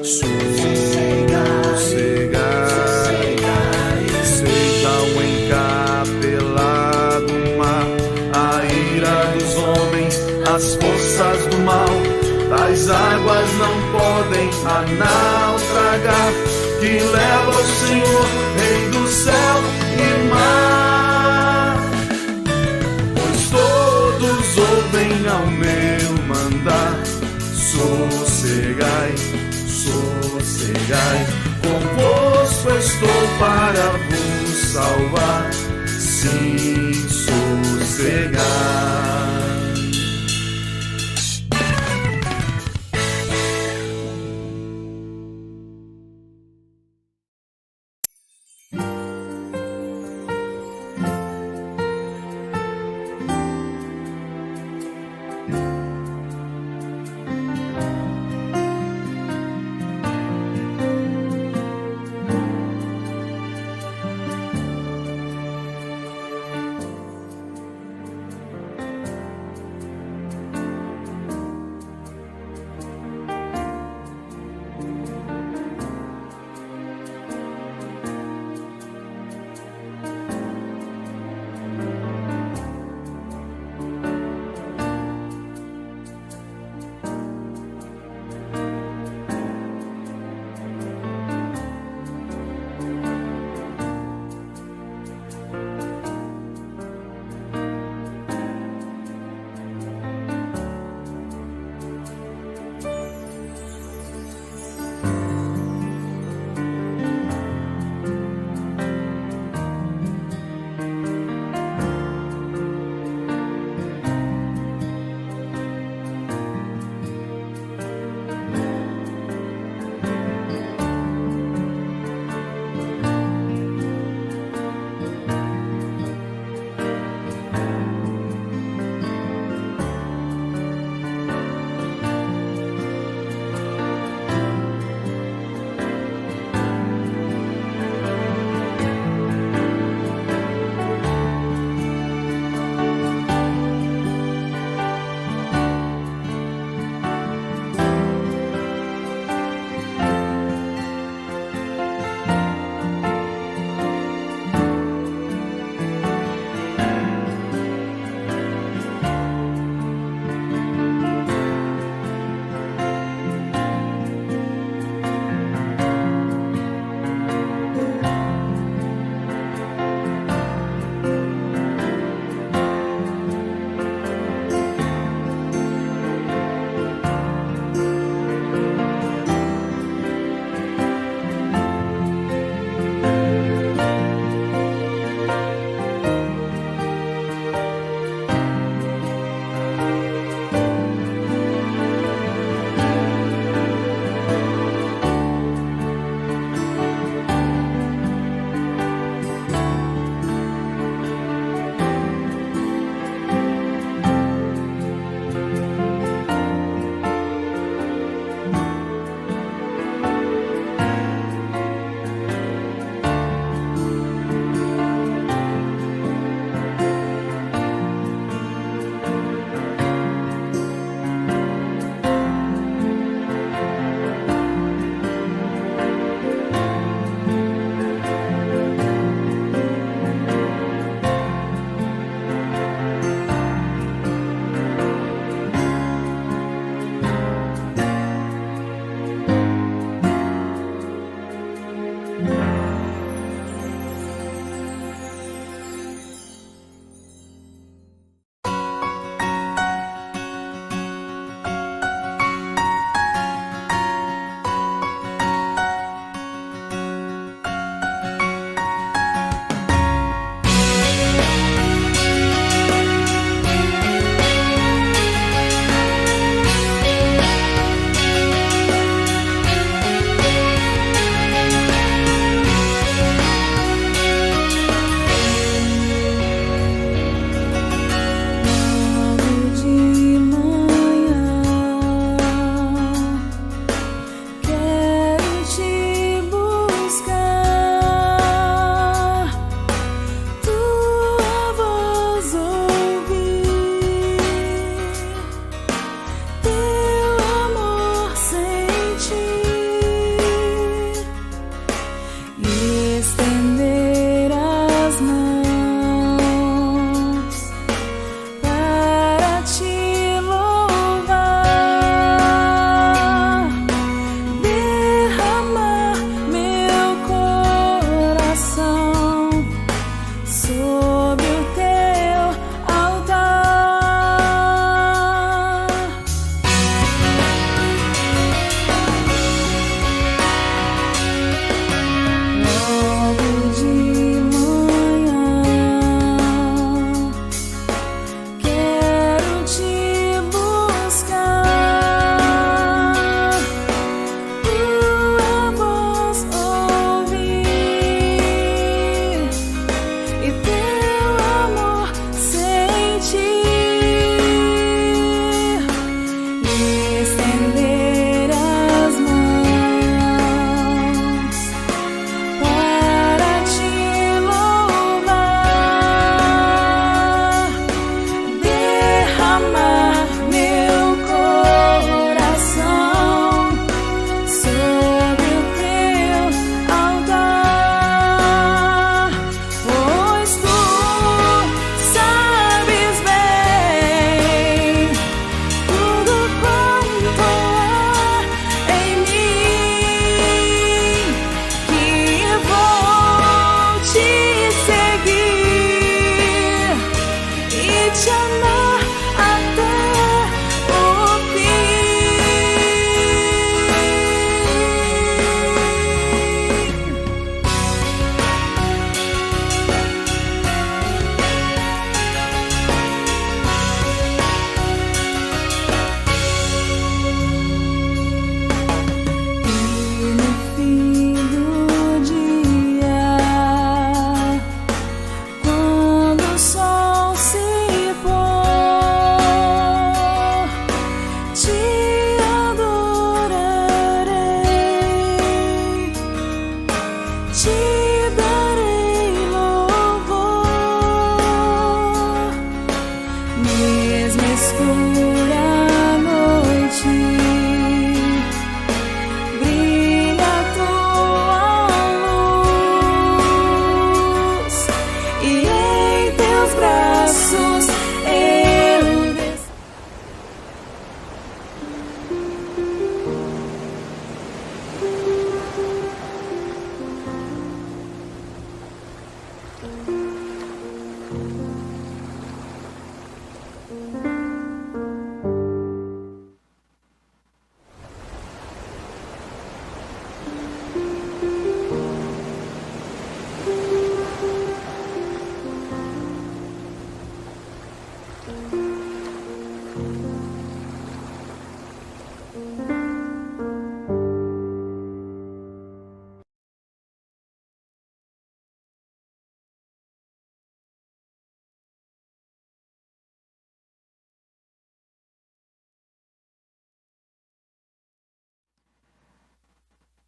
sossegai. Seja o encapelado mar, a ira dos homens, as forças do mal. Tais águas não podem a naufragar, que leva o Senhor, Rei do céu e mar. Pois todos ouvem ao meu mandar, sossegai, sossegai. Convosco estou para vos salvar, sim, sossegai.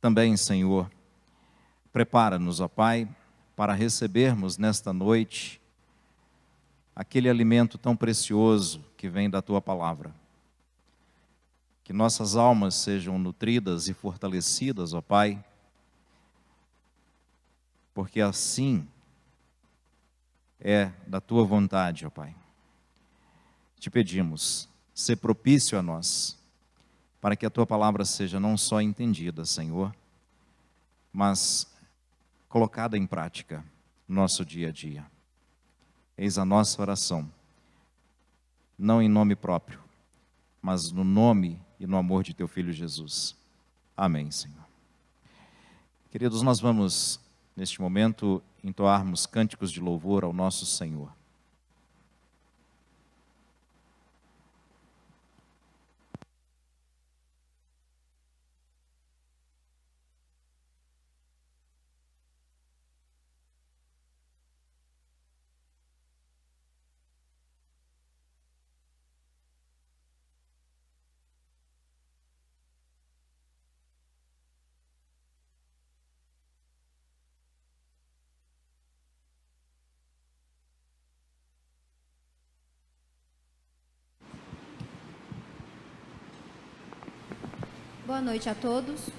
também, Senhor, prepara-nos, ó Pai, para recebermos nesta noite aquele alimento tão precioso que vem da Tua palavra. Que nossas almas sejam nutridas e fortalecidas, ó Pai, porque assim é da Tua vontade, ó Pai. Te pedimos, sê propício a nós, para que a Tua palavra seja não só entendida, Senhor, mas colocada em prática no nosso dia a dia. Eis a nossa oração, não em nome próprio, mas no nome e no amor de Teu Filho Jesus. Amém, Senhor. Queridos, nós vamos, neste momento, entoarmos cânticos de louvor ao nosso Senhor. Boa noite a todos.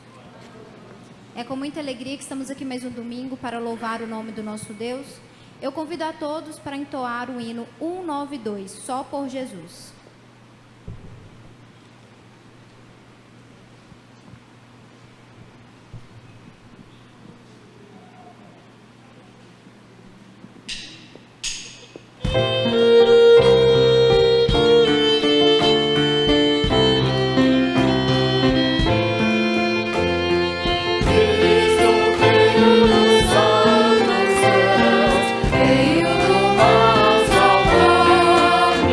É com muita alegria que estamos aqui mais um domingo para louvar o nome do nosso Deus. Eu convido a todos para entoar o hino 192, Só por Jesus. Veio do mar salvar-nos.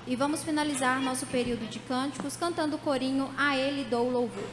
E vamos finalizar nosso período de cânticos cantando o corinho A Ele Dou Louvor.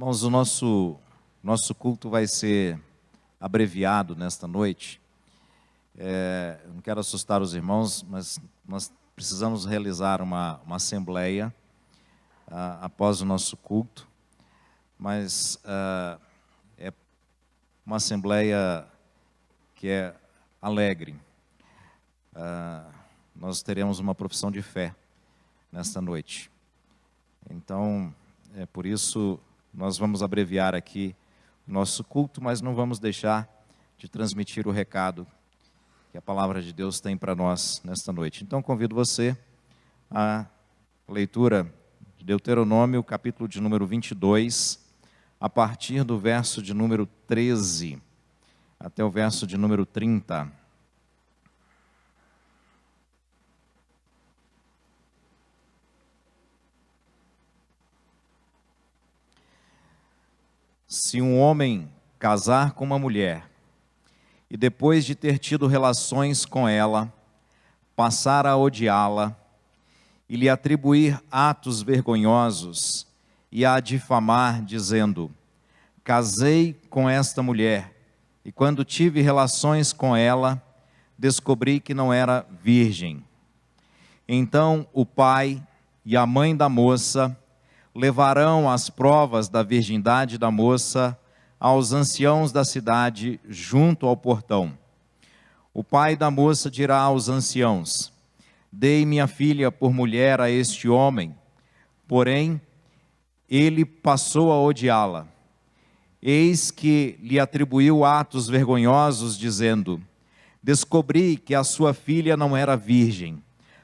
Irmãos, o nosso culto vai ser abreviado nesta noite. Eu não quero assustar os irmãos, mas nós precisamos realizar uma assembleia após o nosso culto, mas é uma assembleia que é alegre. Nós teremos uma profissão de fé nesta noite. Então, por isso, nós vamos abreviar aqui o nosso culto, mas não vamos deixar de transmitir o recado que a palavra de Deus tem para nós nesta noite. Então, convido você à leitura de Deuteronômio, capítulo de número 22, a partir do verso de número 13 até o verso de número 30. Se um homem casar com uma mulher e depois de ter tido relações com ela, passar a odiá-la e lhe atribuir atos vergonhosos e a difamar, dizendo: casei com esta mulher, e quando tive relações com ela, descobri que não era virgem. Então o pai e a mãe da moça levarão as provas da virgindade da moça aos anciãos da cidade junto ao portão. O pai da moça dirá aos anciãos: dei minha filha por mulher a este homem, porém ele passou a odiá-la. Eis que lhe atribuiu atos vergonhosos, dizendo: descobri que a sua filha não era virgem,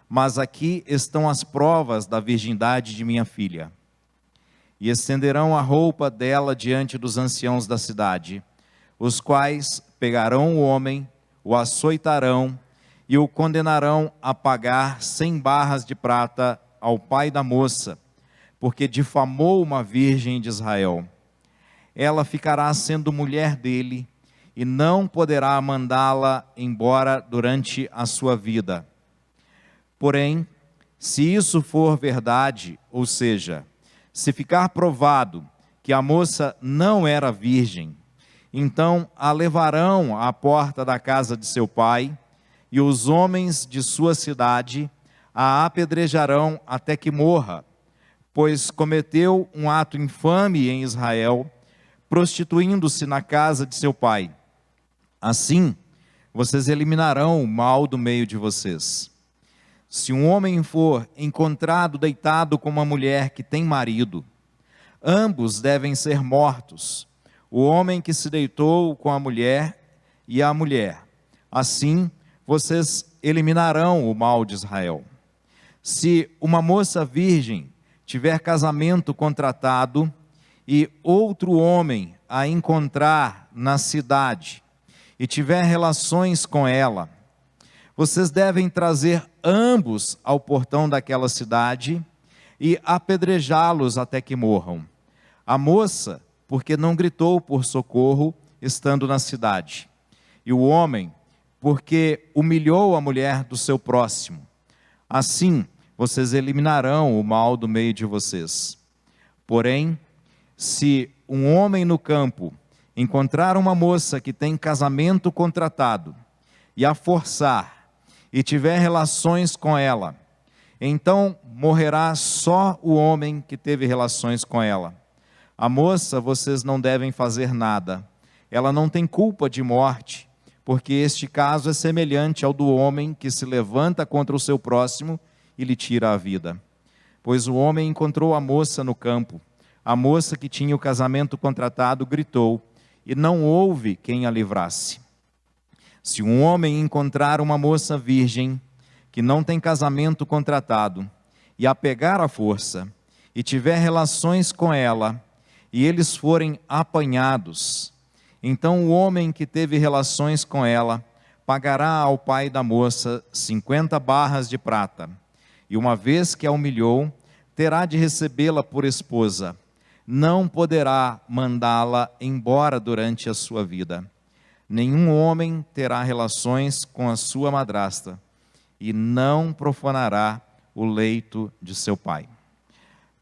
mas aqui estão as provas da virgindade de minha filha. E estenderão a roupa dela diante dos anciãos da cidade, os quais pegarão o homem, o açoitarão e o condenarão a pagar 100 barras de prata ao pai da moça, porque difamou uma virgem de Israel. Ela ficará sendo mulher dele e não poderá mandá-la embora durante a sua vida. Porém, se isso for verdade, ou seja, se ficar provado que a moça não era virgem, então a levarão à porta da casa de seu pai, e os homens de sua cidade a apedrejarão até que morra, pois cometeu um ato infame em Israel, prostituindo-se na casa de seu pai. Assim, vocês eliminarão o mal do meio de vocês. Se um homem for encontrado deitado com uma mulher que tem marido, ambos devem ser mortos, o homem que se deitou com a mulher e a mulher. Assim, vocês eliminarão o mal de Israel. Se uma moça virgem tiver casamento contratado e outro homem a encontrar na cidade e tiver relações com ela, vocês devem trazer ambos ao portão daquela cidade e apedrejá-los até que morram. A moça, porque não gritou por socorro, estando na cidade. E o homem, porque humilhou a mulher do seu próximo. Assim, vocês eliminarão o mal do meio de vocês. Porém, se um homem no campo encontrar uma moça que tem casamento contratado e a forçar, e tiver relações com ela, então morrerá só o homem que teve relações com ela. A moça vocês não devem fazer nada. Ela não tem culpa de morte, porque este caso é semelhante ao do homem que se levanta contra o seu próximo e lhe tira a vida. Pois o homem encontrou a moça no campo. A moça que tinha o casamento contratado gritou, e não houve quem a livrasse. Se um homem encontrar uma moça virgem, que não tem casamento contratado, e a pegar à força, e tiver relações com ela, e eles forem apanhados, então o homem que teve relações com ela, pagará ao pai da moça 50 barras de prata, e uma vez que a humilhou, terá de recebê-la por esposa, não poderá mandá-la embora durante a sua vida. Nenhum homem terá relações com a sua madrasta e não profanará o leito de seu pai.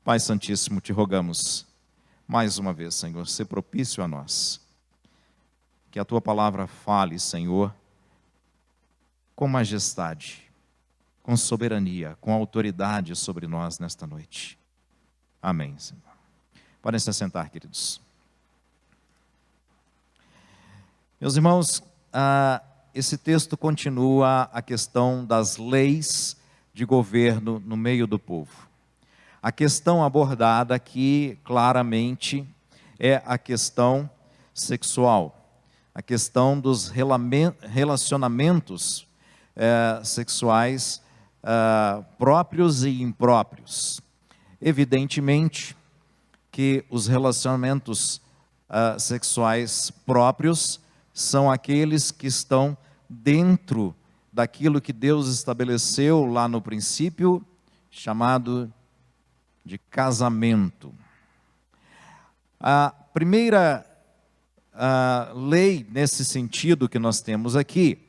Pai Santíssimo, te rogamos, mais uma vez, Senhor, ser propício a nós. Que a tua palavra fale, Senhor, com majestade, com soberania, com autoridade sobre nós nesta noite. Amém, Senhor. Podem se assentar, queridos. Meus irmãos, esse texto continua a questão das leis de governo no meio do povo. A questão abordada aqui, claramente, é a questão sexual, a questão dos relacionamentos sexuais próprios e impróprios. Evidentemente que os relacionamentos sexuais próprios são aqueles que estão dentro daquilo que Deus estabeleceu lá no princípio, chamado de casamento. A primeira lei nesse sentido que nós temos aqui,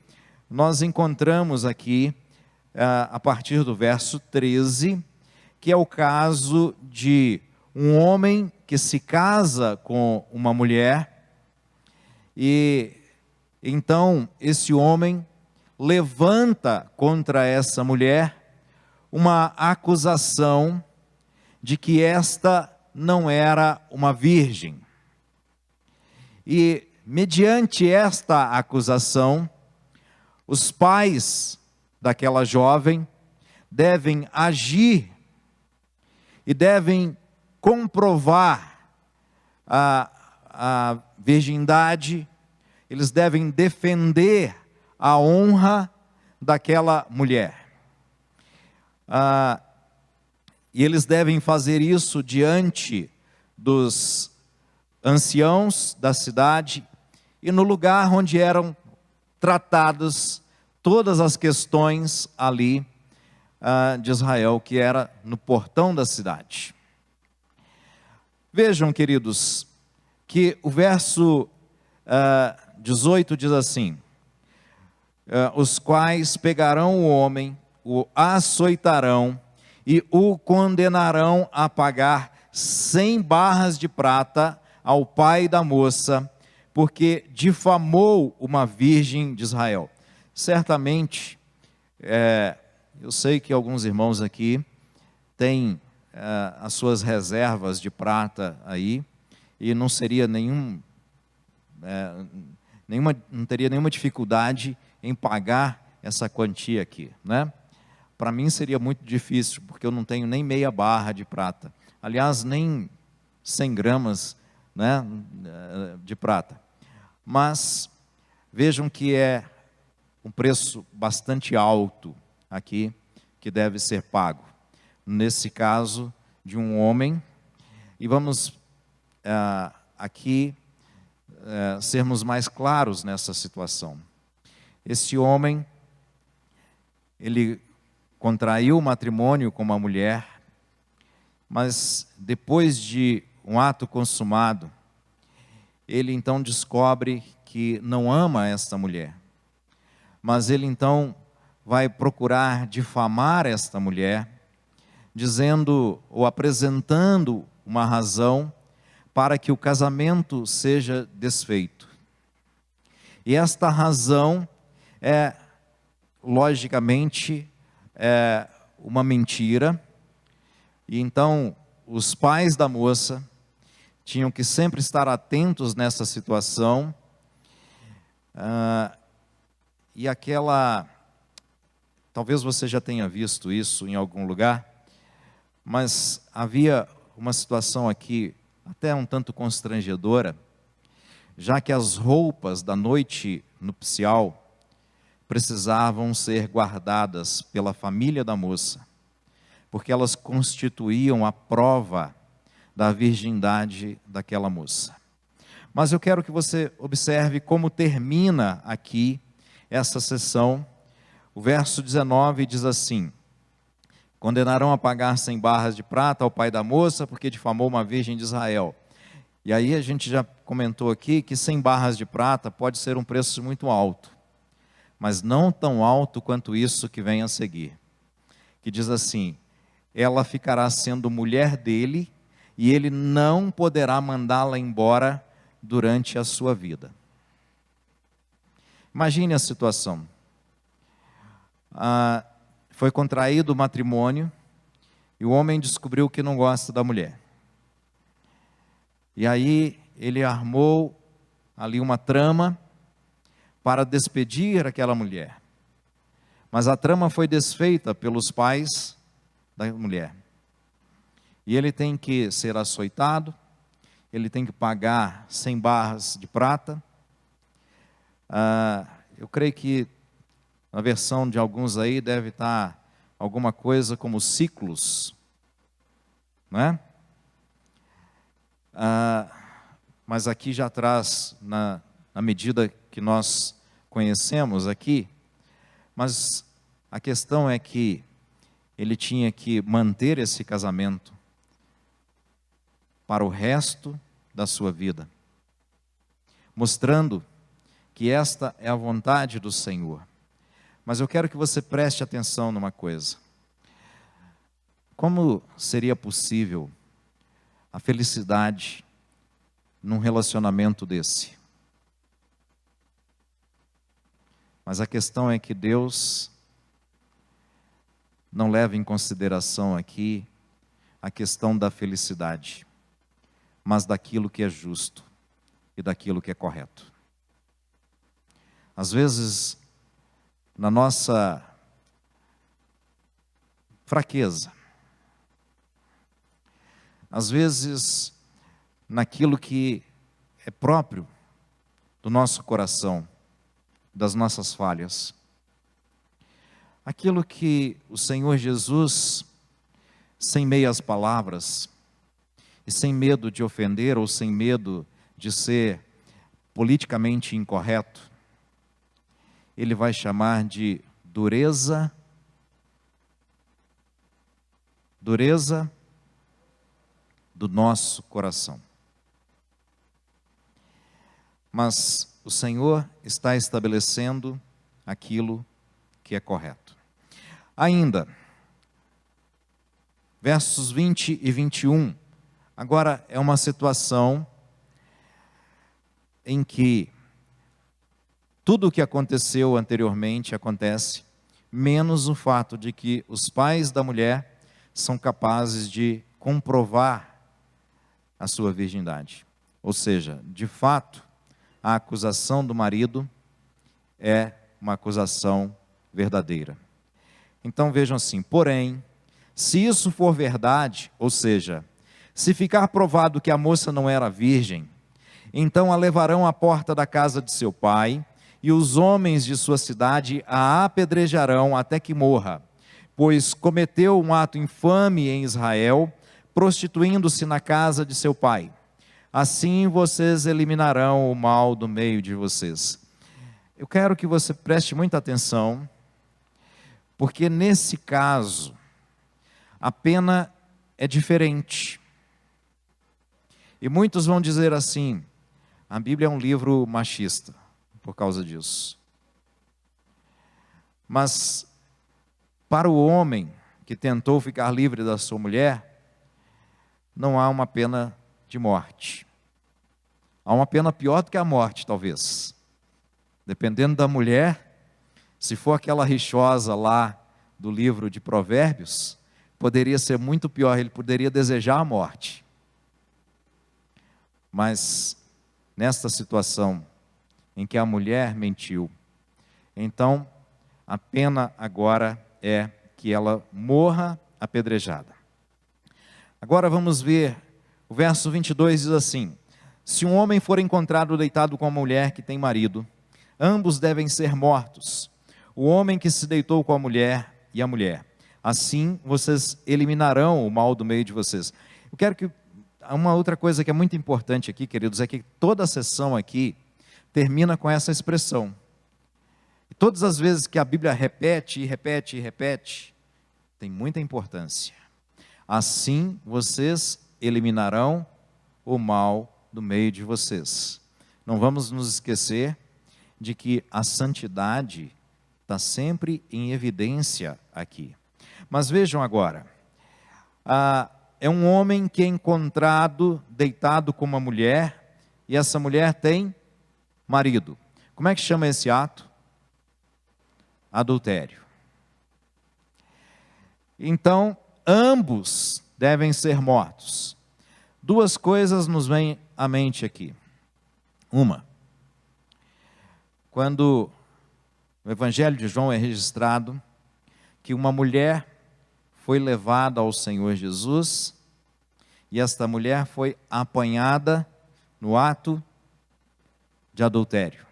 nós encontramos aqui a partir do verso 13, que é o caso de um homem que se casa com uma mulher, e então esse homem levanta contra essa mulher uma acusação de que esta não era uma virgem. E mediante esta acusação, os pais daquela jovem devem agir e devem comprovar a virgindade, eles devem defender a honra daquela mulher. E eles devem fazer isso diante dos anciãos da cidade e no lugar onde eram tratadas todas as questões ali de Israel, que era no portão da cidade. Vejam, queridos, que o verso 18 diz assim: os quais pegarão o homem, o açoitarão e o condenarão a pagar 100 barras de prata ao pai da moça, porque difamou uma virgem de Israel. Certamente, eu sei que alguns irmãos aqui têm as suas reservas de prata aí, e não seria não teria nenhuma dificuldade em pagar essa quantia aqui, né? Para mim seria muito difícil, porque eu não tenho nem meia barra de prata. Aliás, nem 100 gramas, né, de prata. Mas vejam que é um preço bastante alto aqui, que deve ser pago. Nesse caso, de um homem. E vamos aqui sermos mais claros nessa situação. Esse homem, ele contraiu o matrimônio com uma mulher, mas depois de um ato consumado, ele então descobre que não ama esta mulher, mas ele então vai procurar difamar esta mulher, dizendo ou apresentando uma razão para que o casamento seja desfeito. E esta razão é, logicamente, uma mentira. E então os pais da moça tinham que sempre estar atentos nessa situação. E talvez você já tenha visto isso em algum lugar, mas havia uma situação aqui até um tanto constrangedora, já que as roupas da noite nupcial precisavam ser guardadas pela família da moça, porque elas constituíam a prova da virgindade daquela moça. Mas eu quero que você observe como termina aqui essa sessão. O verso 19 diz assim: condenarão a pagar 100 barras de prata ao pai da moça, porque difamou uma virgem de Israel. E aí a gente já comentou aqui que 100 barras de prata pode ser um preço muito alto, mas não tão alto quanto isso que vem a seguir, que diz assim: ela ficará sendo mulher dele, e ele não poderá mandá-la embora durante a sua vida. Imagine a situação. Foi contraído o matrimônio, e o homem descobriu que não gosta da mulher. E aí ele armou ali uma trama para despedir aquela mulher. Mas a trama foi desfeita pelos pais da mulher. E ele tem que ser açoitado, ele tem que pagar 100 barras de prata. Eu creio que na versão de alguns aí deve estar alguma coisa como ciclos, não é? Mas aqui já traz na medida que nós conhecemos aqui, mas a questão é que ele tinha que manter esse casamento para o resto da sua vida, mostrando que esta é a vontade do Senhor. Mas eu quero que você preste atenção numa coisa. Como seria possível a felicidade num relacionamento desse? Mas a questão é que Deus não leva em consideração aqui a questão da felicidade, mas daquilo que é justo e daquilo que é correto. Às vezes, na nossa fraqueza, às vezes, naquilo que é próprio do nosso coração, das nossas falhas, aquilo que o Senhor Jesus, sem meias palavras, e sem medo de ofender ou sem medo de ser politicamente incorreto, Ele vai chamar de dureza do nosso coração. Mas o Senhor está estabelecendo aquilo que é correto. Ainda, versos 20 e 21, agora é uma situação em que tudo o que aconteceu anteriormente acontece, menos o fato de que os pais da mulher são capazes de comprovar a sua virgindade. Ou seja, de fato, a acusação do marido é uma acusação verdadeira. Então vejam assim, porém, se isso for verdade, ou seja, se ficar provado que a moça não era virgem, então a levarão à porta da casa de seu pai, e os homens de sua cidade a apedrejarão até que morra, pois cometeu um ato infame em Israel, prostituindo-se na casa de seu pai. Assim vocês eliminarão o mal do meio de vocês. Eu quero que você preste muita atenção, porque nesse caso, a pena é diferente. E muitos vão dizer assim, a Bíblia é um livro machista, por causa disso. Mas, para o homem que tentou ficar livre da sua mulher, não há uma pena de morte. Há uma pena pior do que a morte, talvez. Dependendo da mulher, se for aquela rixosa lá do livro de Provérbios, poderia ser muito pior, ele poderia desejar a morte. Mas, nesta situação em que a mulher mentiu, então a pena agora é que ela morra apedrejada. Agora vamos ver, o verso 22 diz assim, se um homem for encontrado deitado com a mulher que tem marido, ambos devem ser mortos, o homem que se deitou com a mulher e a mulher. Assim vocês eliminarão o mal do meio de vocês. Eu quero que, uma outra coisa que é muito importante aqui, queridos, é que toda a sessão aqui termina com essa expressão. E todas as vezes que a Bíblia repete e repete e repete, tem muita importância. Assim vocês eliminarão o mal do meio de vocês. Não vamos nos esquecer de que a santidade está sempre em evidência aqui. Mas vejam agora, é um homem que é encontrado deitado com uma mulher, e essa mulher tem marido. Como é que chama esse ato? Adultério. Então, ambos devem ser mortos. Duas coisas nos vêm à mente aqui. Uma, quando no Evangelho de João é registrado que uma mulher foi levada ao Senhor Jesus e esta mulher foi apanhada no ato de adultério.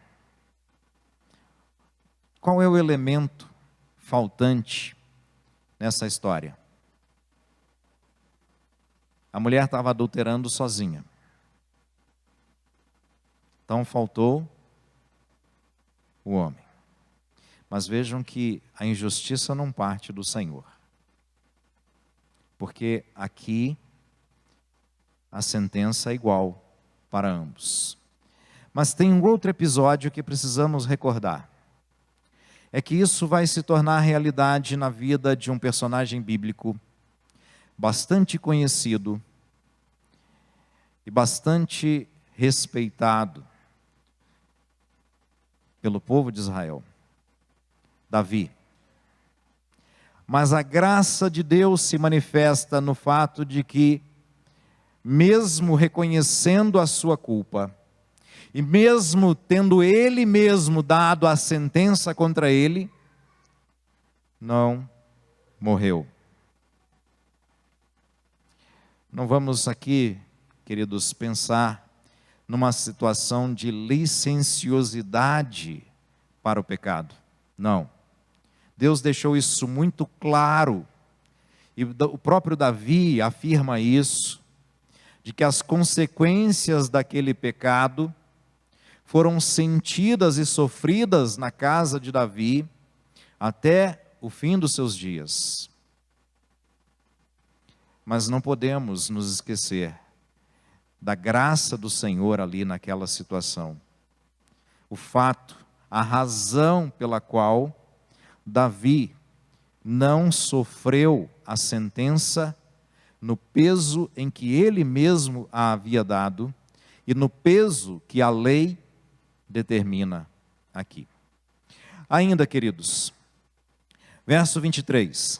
Qual é o elemento faltante nessa história? A mulher estava adulterando sozinha. Então faltou o homem. Mas vejam que a injustiça não parte do Senhor. Porque aqui a sentença é igual para ambos. Mas tem um outro episódio que precisamos recordar. é que isso vai se tornar realidade na vida de um personagem bíblico bastante conhecido e bastante respeitado pelo povo de Israel, Davi. Mas a graça de Deus se manifesta no fato de que, mesmo reconhecendo a sua culpa, e mesmo tendo ele mesmo dado a sentença contra ele, não morreu. Não vamos aqui, queridos, pensar numa situação de licenciosidade para o pecado. Não. Deus deixou isso muito claro. E o próprio Davi afirma isso, de que as consequências daquele pecado foram sentidas e sofridas na casa de Davi até o fim dos seus dias. Mas não podemos nos esquecer da graça do Senhor ali naquela situação. O fato, a razão pela qual Davi não sofreu a sentença no peso em que ele mesmo a havia dado e no peso que a lei determina aqui. Ainda, queridos, verso 23.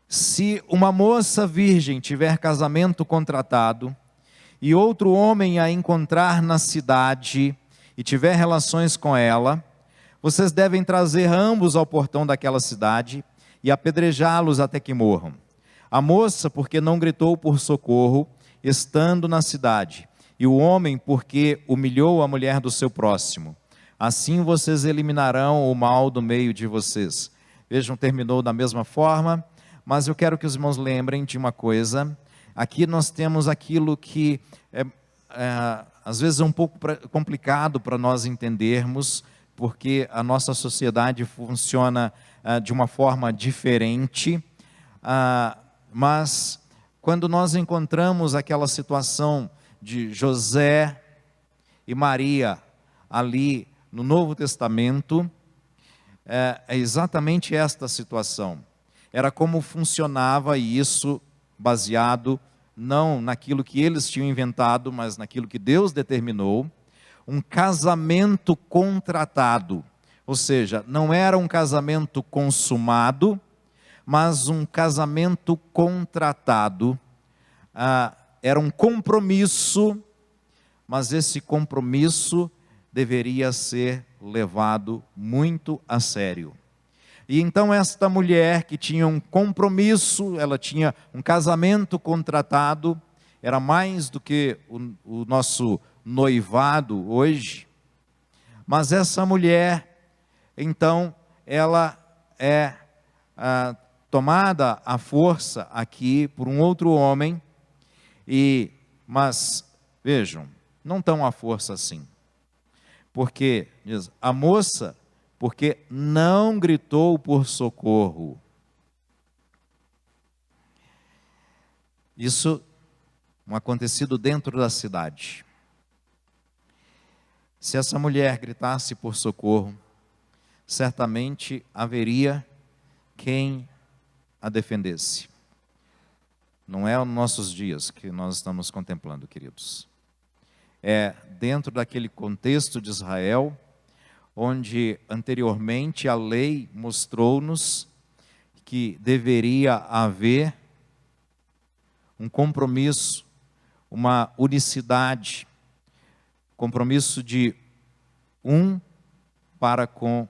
Se uma moça virgem tiver casamento contratado e outro homem a encontrar na cidade e tiver relações com ela, vocês devem trazer ambos ao portão daquela cidade e apedrejá-los até que morram. A moça, porque não gritou por socorro, estando na cidade, e o homem, porque humilhou a mulher do seu próximo. Assim vocês eliminarão o mal do meio de vocês. Vejam, terminou da mesma forma, mas eu quero que os irmãos lembrem de uma coisa. Aqui nós temos aquilo que às vezes é um pouco complicado para nós entendermos, porque a nossa sociedade funciona de uma forma diferente, mas quando nós encontramos aquela situação de José e Maria ali no Novo Testamento, é exatamente esta situação. Era como funcionava, e isso baseado não naquilo que eles tinham inventado, mas naquilo que Deus determinou, um casamento contratado. Ou seja, não era um casamento consumado, mas um casamento contratado. Era um compromisso, mas esse compromisso deveria ser levado muito a sério. E então esta mulher que tinha um compromisso, ela tinha um casamento contratado, era mais do que o nosso noivado hoje, mas essa mulher, então, ela é tomada à força aqui por um outro homem, mas vejam, não tão à força assim, porque diz, a moça, porque não gritou por socorro. Isso acontecido dentro da cidade. Se essa mulher gritasse por socorro, certamente haveria quem a defendesse. Não é nos nossos dias que nós estamos contemplando, queridos. É dentro daquele contexto de Israel, onde anteriormente a lei mostrou-nos que deveria haver um compromisso, uma unicidade, compromisso de um para com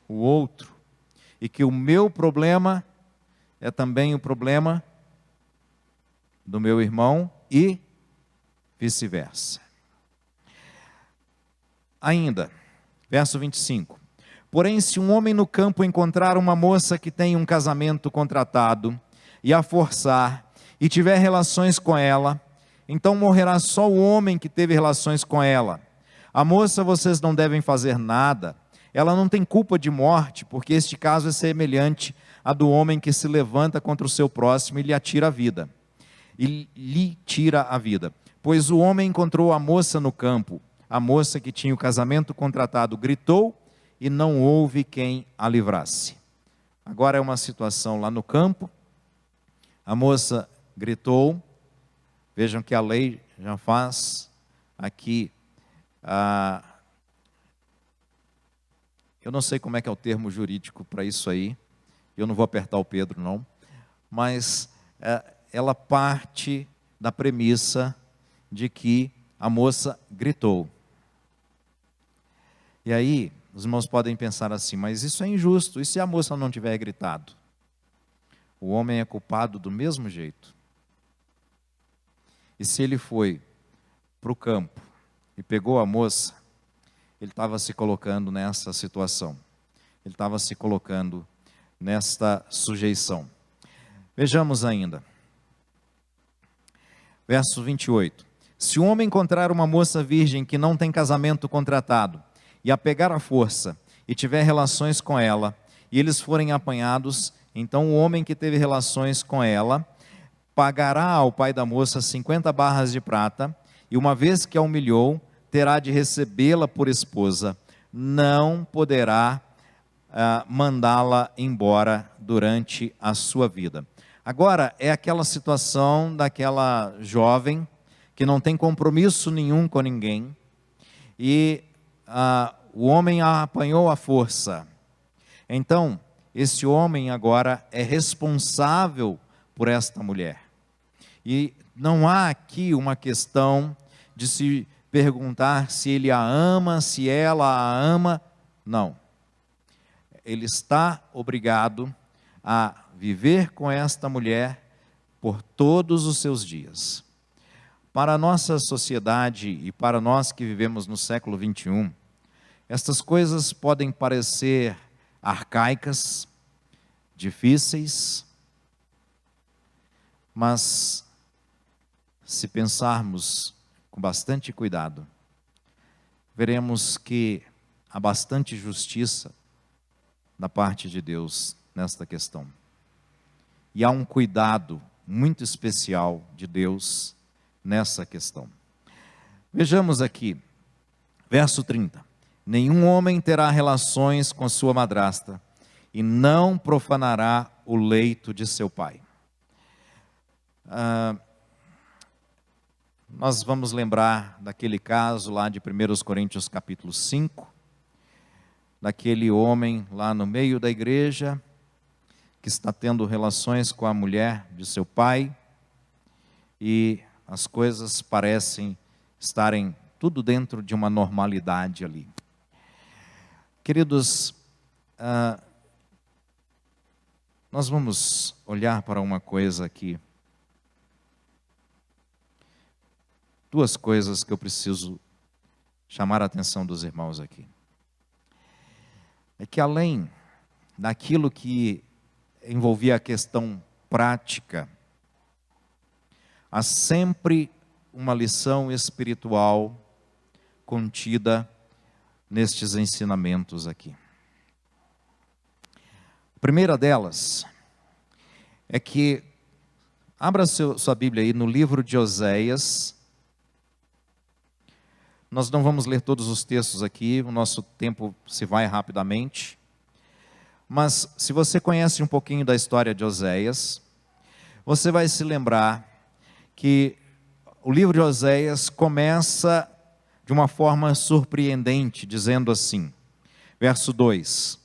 o outro, e que o meu problema é também o problema do meu irmão e vice-versa. Ainda, verso 25. Porém, se um homem no campo encontrar uma moça que tem um casamento contratado e a forçar e tiver relações com ela, então morrerá só o homem que teve relações com ela. A moça vocês não devem fazer nada, ela não tem culpa de morte, porque este caso é semelhante a do homem que se levanta contra o seu próximo e lhe atira a vida. E lhe tira a vida. Pois o homem encontrou a moça no campo, a moça que tinha o casamento contratado gritou e não houve quem a livrasse. Agora é uma situação lá no campo, a moça gritou, vejam que a lei já faz aqui, eu não sei como é que é o termo jurídico para isso aí, eu não vou apertar o Pedro não, mas ela parte da premissa de que a moça gritou. E aí, os irmãos podem pensar assim, mas isso é injusto, e se a moça não tiver gritado? O homem é culpado do mesmo jeito. E se ele foi para o campo e pegou a moça, ele estava se colocando nessa situação. Ele estava se colocando nesta sujeição. Vejamos ainda. Verso 28. Se um homem encontrar uma moça virgem que não tem casamento contratado, e a pegar à força, e tiver relações com ela, e eles forem apanhados, então o homem que teve relações com ela, pagará ao pai da moça 50 barras de prata, e uma vez que a humilhou, terá de recebê-la por esposa, não poderá mandá-la embora durante a sua vida. Agora, é aquela situação daquela jovem, que não tem compromisso nenhum com ninguém, e o homem a apanhou à força. Então, esse homem agora é responsável por esta mulher. E não há aqui uma questão de se perguntar se ele a ama, se ela a ama. Não. Ele está obrigado a viver com esta mulher por todos os seus dias. Para a nossa sociedade e para nós que vivemos no século 21, estas coisas podem parecer arcaicas, difíceis, mas se pensarmos com bastante cuidado, veremos que há bastante justiça da parte de Deus nesta questão. E há um cuidado muito especial de Deus nessa questão. Vejamos aqui, verso 30. Nenhum homem terá relações com sua madrasta e não profanará o leito de seu pai. Nós vamos lembrar daquele caso lá de 1 Coríntios capítulo 5, daquele homem lá no meio da igreja, que está tendo relações com a mulher de seu pai, e as coisas parecem estarem tudo dentro de uma normalidade ali. Queridos, nós vamos olhar para uma coisa aqui. Duas coisas que eu preciso chamar a atenção dos irmãos aqui. É que além daquilo que envolvia a questão prática, há sempre uma lição espiritual contida nestes ensinamentos aqui. A primeira delas é que, abra sua Bíblia aí no livro de Oséias. Nós não vamos ler todos os textos aqui, o nosso tempo se vai rapidamente. Mas se você conhece um pouquinho da história de Oséias, você vai se lembrar que o livro de Oséias começa de uma forma surpreendente, dizendo assim, verso 2: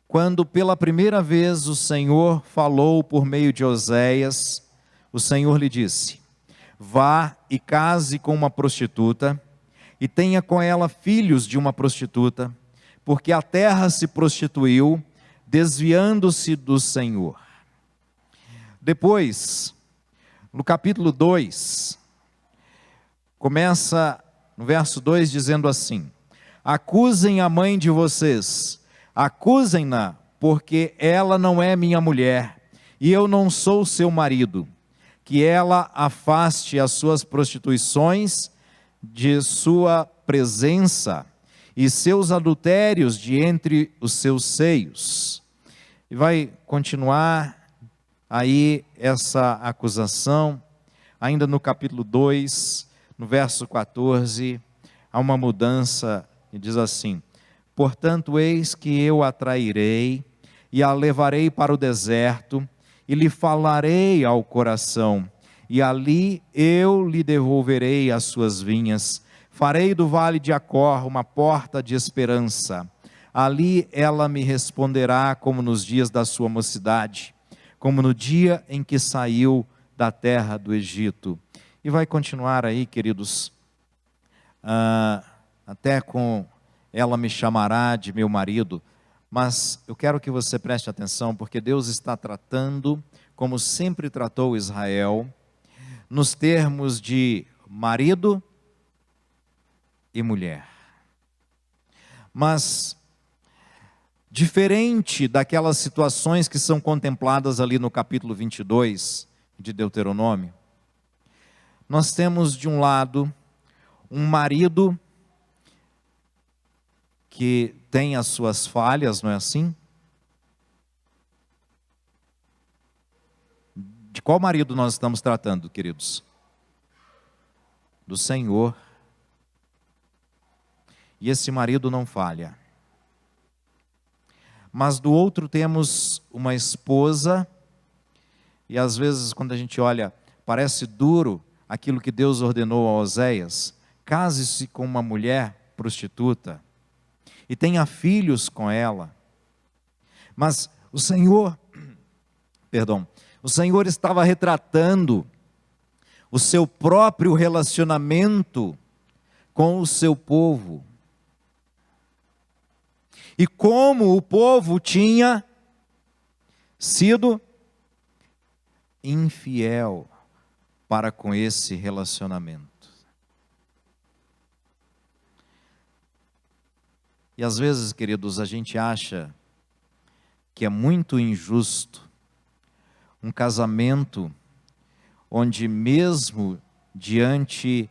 quando pela primeira vez o Senhor falou por meio de Oséias, o Senhor lhe disse: vá e case com uma prostituta, e tenha com ela filhos de uma prostituta, porque a terra se prostituiu, desviando-se do Senhor. Depois, no capítulo 2, começa no verso 2 dizendo assim: acusem a mãe de vocês, acusem-na, porque ela não é minha mulher, e eu não sou seu marido, que ela afaste as suas prostituições de sua presença, e seus adultérios de entre os seus seios. E vai continuar aí essa acusação, ainda no capítulo 2, no verso 14, há uma mudança, e diz assim: Portanto, eis que eu a trairei e a levarei para o deserto e lhe falarei ao coração, e ali eu lhe devolverei as suas vinhas. Farei do vale de Acor uma porta de esperança. Ali ela me responderá como nos dias da sua mocidade, como no dia em que saiu da terra do Egito. E vai continuar aí, queridos, até com ela me chamará de meu marido. Mas eu quero que você preste atenção, porque Deus está tratando, como sempre tratou Israel, nos termos de marido e mulher. Mas, diferente daquelas situações que são contempladas ali no capítulo 22 de Deuteronômio, nós temos de um lado um marido que tem as suas falhas, não é assim? De qual marido nós estamos tratando, queridos? Do Senhor. E esse marido não falha. Mas do outro temos uma esposa, e às vezes quando a gente olha, parece duro aquilo que Deus ordenou a Oséias: case-se com uma mulher prostituta e tenha filhos com ela. Mas o Senhor estava retratando o seu próprio relacionamento com o seu povo. E como o povo tinha sido infiel para com esse relacionamento. E às vezes, queridos, a gente acha que é muito injusto um casamento onde, mesmo diante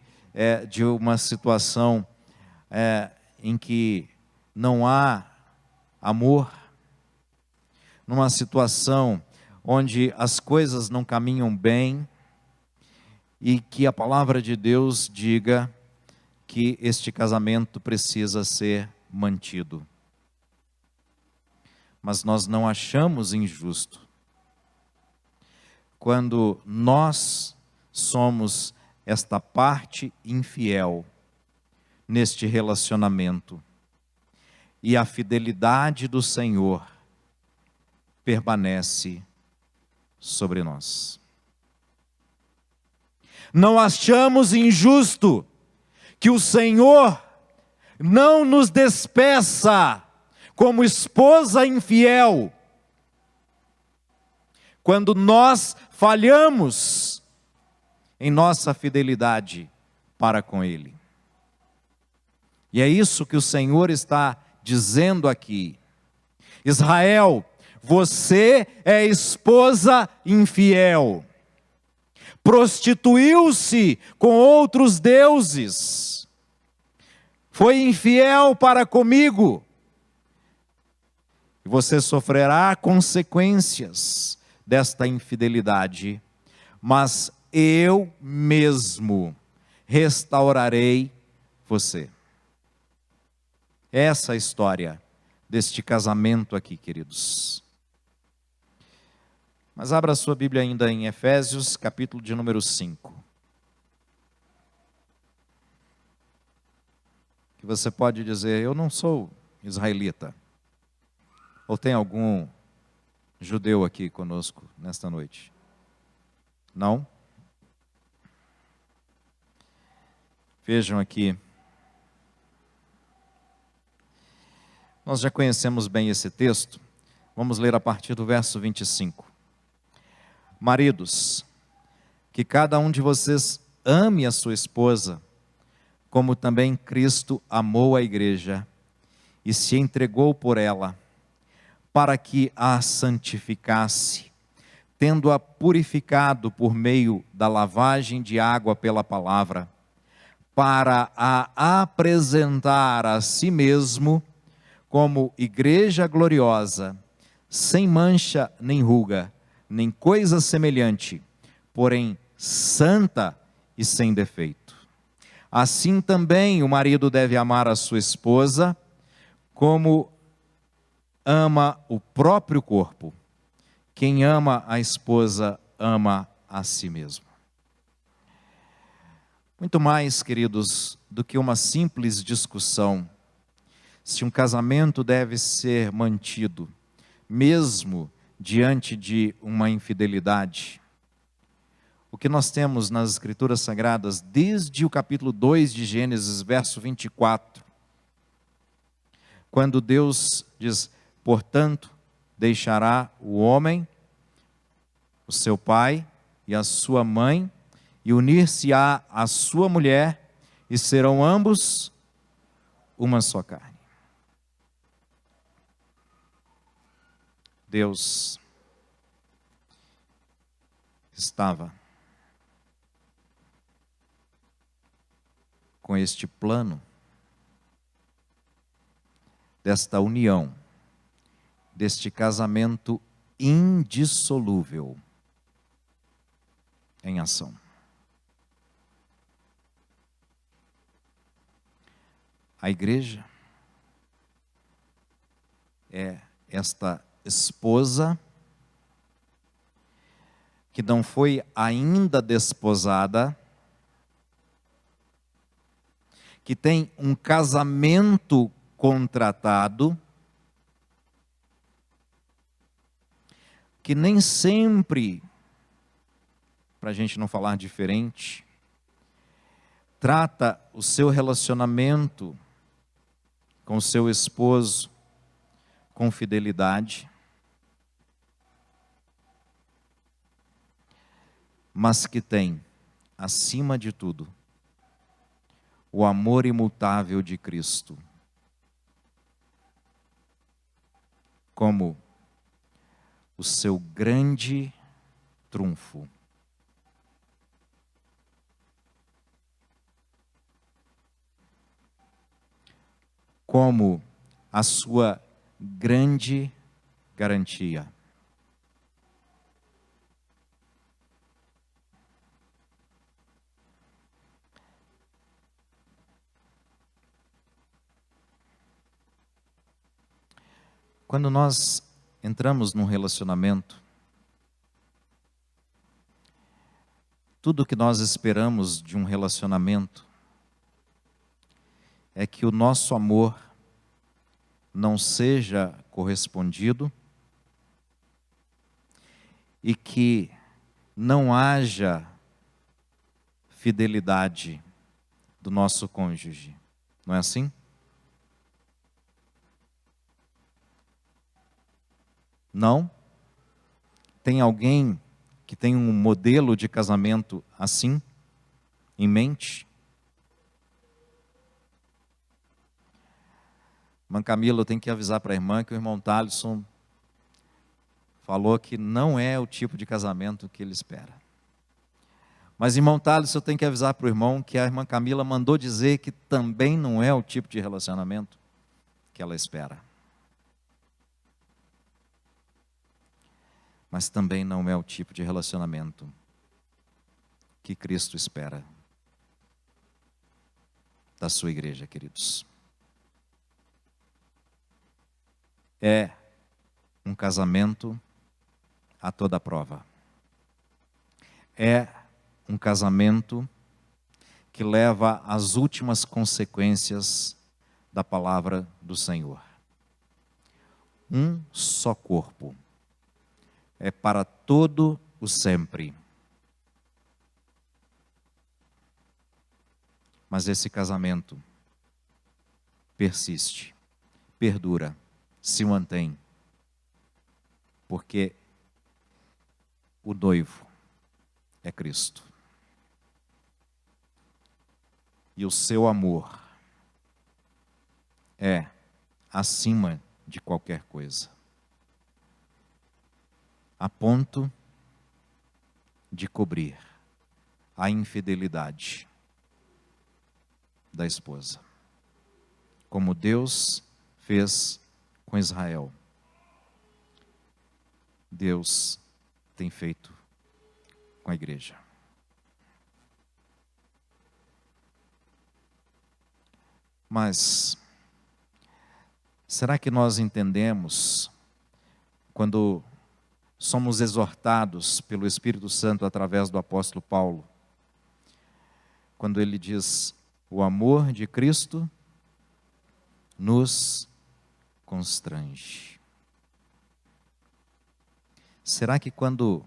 de uma situação em que não há amor, numa situação onde as coisas não caminham bem, e que a palavra de Deus diga que este casamento precisa ser mantido. Mas nós não achamos injusto quando nós somos esta parte infiel neste relacionamento, e a fidelidade do Senhor permanece sobre nós. Não achamos injusto que o Senhor não nos despeça como esposa infiel, quando nós falhamos em nossa fidelidade para com Ele. E é isso que o Senhor está dizendo aqui: Israel, você é esposa infiel, prostituiu-se com outros deuses, foi infiel para comigo, e você sofrerá consequências desta infidelidade, mas eu mesmo restaurarei você. Essa é a história deste casamento aqui, queridos. Mas abra sua Bíblia ainda em Efésios, capítulo de número 5. Que você pode dizer: eu não sou israelita. Ou tem algum judeu aqui conosco nesta noite? Não? Vejam aqui. Nós já conhecemos bem esse texto. Vamos ler a partir do verso 25. Maridos, que cada um de vocês ame a sua esposa, como também Cristo amou a igreja e se entregou por ela, para que a santificasse, tendo-a purificado por meio da lavagem de água pela palavra, para a apresentar a si mesmo como igreja gloriosa, sem mancha nem ruga, nem coisa semelhante, porém santa e sem defeito. Assim também o marido deve amar a sua esposa, como ama o próprio corpo. Quem ama a esposa ama a si mesmo. Muito mais, queridos, do que uma simples discussão se um casamento deve ser mantido, mesmo diante de uma infidelidade. O que nós temos nas Escrituras Sagradas, desde o capítulo 2 de Gênesis, verso 24, quando Deus diz: portanto, deixará o homem, o seu pai e a sua mãe, e unir-se-á à sua mulher, e serão ambos uma só carne. Deus estava com este plano desta união, deste casamento indissolúvel em ação. A igreja é esta esposa que não foi ainda desposada, que tem um casamento contratado, que nem sempre, para a gente não falar diferente, trata o seu relacionamento com o seu esposo com fidelidade, mas que tem, acima de tudo, o amor imutável de Cristo como o seu grande trunfo. Como a sua grande garantia. Quando nós entramos num relacionamento, tudo que nós esperamos de um relacionamento é que o nosso amor não seja correspondido e que não haja fidelidade do nosso cônjuge. Não é assim? Não? Tem alguém que tem um modelo de casamento assim em mente? Irmã Camila, eu tenho que avisar para a irmã que o irmão Thalisson falou que não é o tipo de casamento que ele espera. Mas, irmão Thalisson, eu tenho que avisar para o irmão que a irmã Camila mandou dizer que também não é o tipo de relacionamento que ela espera. Mas também não é o tipo de relacionamento que Cristo espera da sua igreja, queridos. É um casamento a toda prova. É um casamento que leva às últimas consequências da palavra do Senhor. Um só corpo. É para todo o sempre. Mas esse casamento persiste, perdura, se mantém, porque o noivo é Cristo. E o seu amor é acima de qualquer coisa, a ponto de cobrir a infidelidade da esposa, como Deus fez com Israel. Deus tem feito com a igreja. Mas Será que nós entendemos, quando somos exortados pelo Espírito Santo através do apóstolo Paulo, quando ele diz: o amor de Cristo nos constrange? Será que quando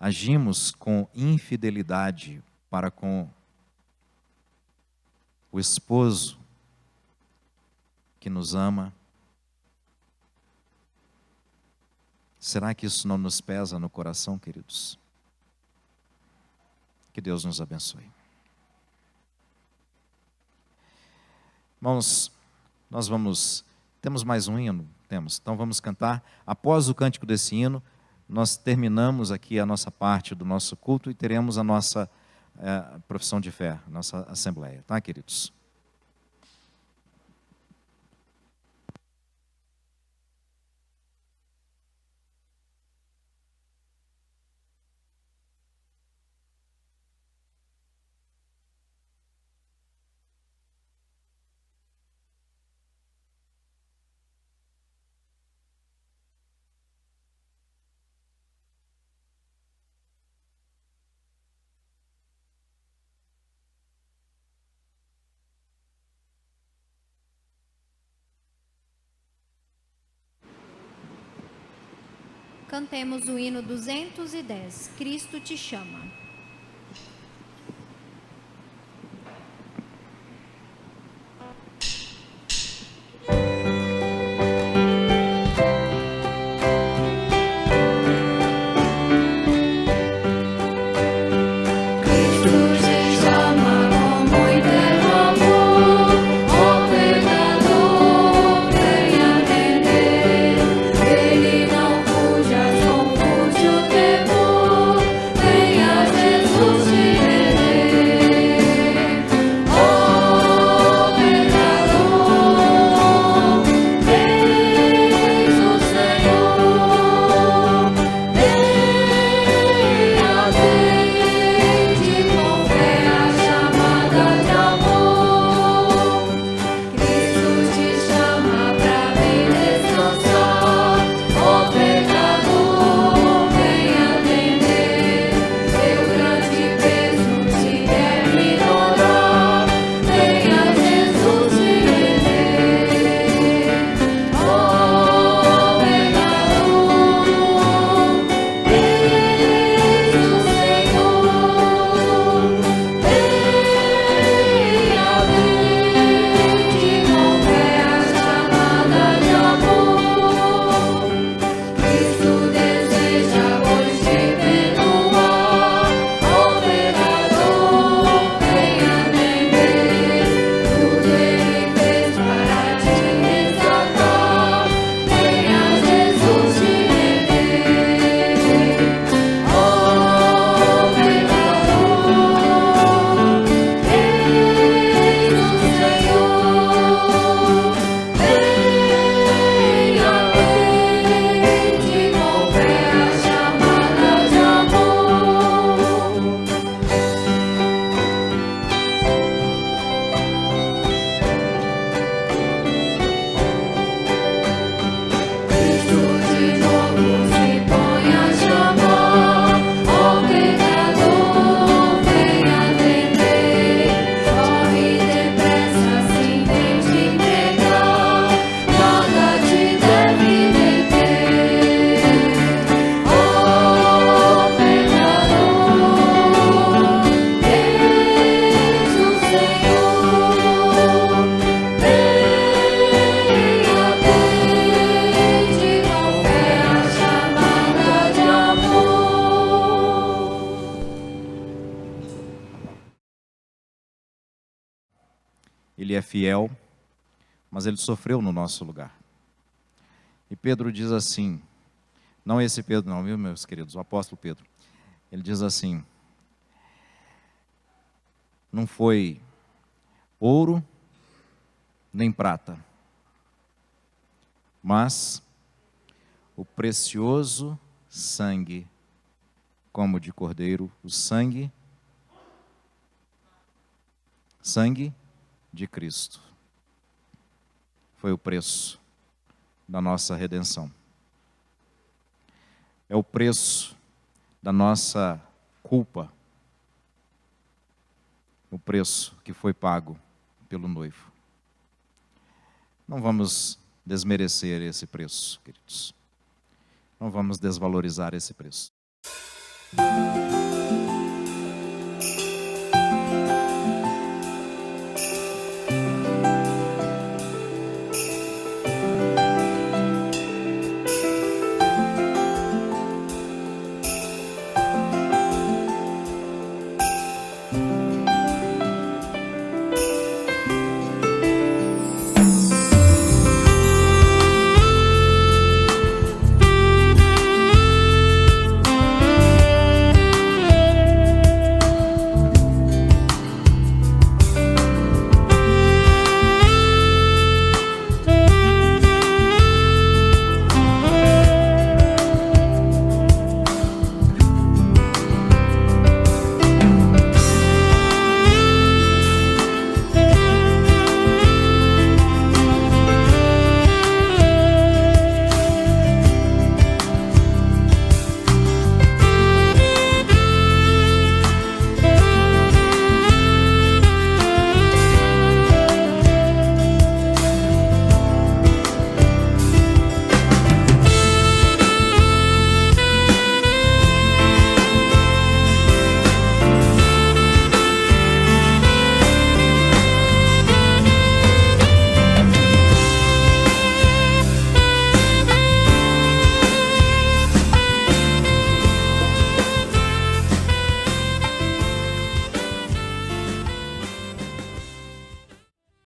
agimos com infidelidade para com o esposo que nos ama, será que isso não nos pesa no coração, queridos? Que Deus nos abençoe. Irmãos, temos mais um hino? Temos. Então vamos cantar. Após o cântico desse hino, nós terminamos aqui a nossa parte do nosso culto e teremos a nossa profissão de fé, nossa assembleia. Tá, queridos? Cantemos o hino 210, Cristo te chama. Ele é fiel, mas ele sofreu no nosso lugar. E Pedro diz assim, não esse Pedro não, viu, meus queridos, o apóstolo Pedro. Ele diz assim: não foi ouro nem prata, mas o precioso sangue, como de cordeiro, o sangue de Cristo. foi o preço da nossa redenção. É o preço da nossa culpa. O preço que foi pago pelo noivo. Não vamos desmerecer esse preço, queridos. Não vamos desvalorizar esse preço.